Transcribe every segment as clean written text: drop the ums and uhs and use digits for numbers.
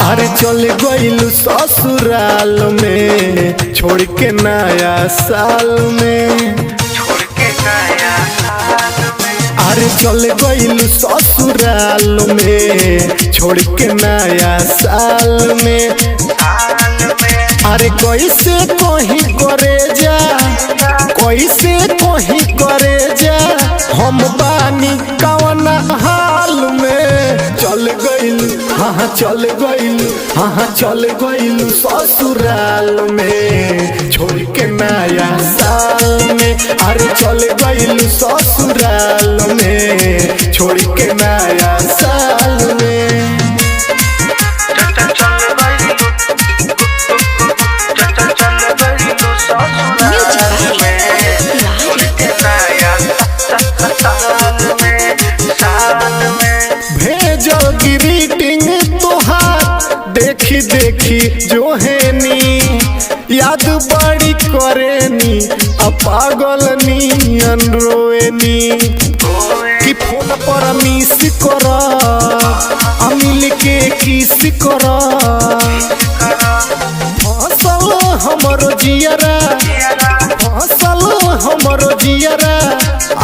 अरे चल गइलू ससुराल में छोड़ के नया साल में। अरे चल गइलू ससुराल में छोड़ के नया साल में। अरे कैसे कहीं करे जा, कैसे कहीं करे जा, हम बानी कवन हाल में। चल गइलू हाँ चल गइलू हाँ चल गइलू ससुराल में छोड़ के नया साल में। अरे चल गइलू ससुराल में छोड़ के नया साल में। भेजो ग्रीटिंग तोहार देखी देखी जो है नी, याद बड़ी करेनी पागल नियन रोएनी। कि फोन पर मिस कर मिल के किस कर, फसल हमरो जियरा, फसल हमरो जियरा।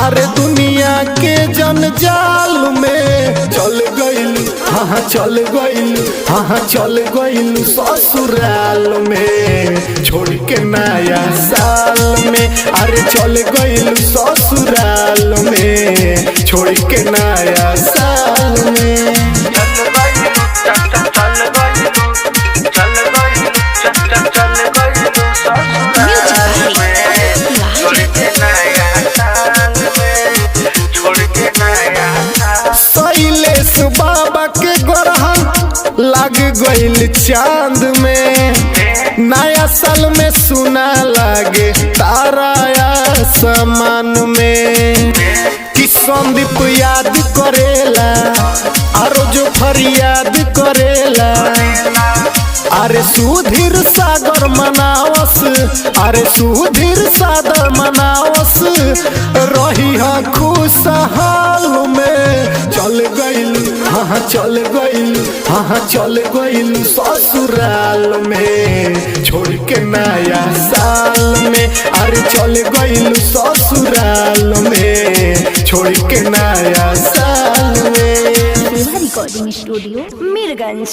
अरे दुनिया के जंजाल में चल गइलू हाँ चल गइलू हाँ चल गइलू ससुराल में छोड़ के नया साल में। अरे चल गइलू ससुराल में छोड़ के नया साल में। शैलेश बाबा के ग्रहण लग गइल चांद में। नया साल में सुना लागे तारा आसमान में। कि संदीप याद करेला और जो फरियाद करेला। अरे सुधीर सागर मनावस, अरे सुधीर सागर मनावस, रही हाँ खुशहाल में। चल गइलू हाँ चल गइलू हाँ चल गइलू ससुराल में छोड़ के नया साल में। अरे चल गइलू ससुराल में छोड़ के नया साल में। Recording studio Mirganj.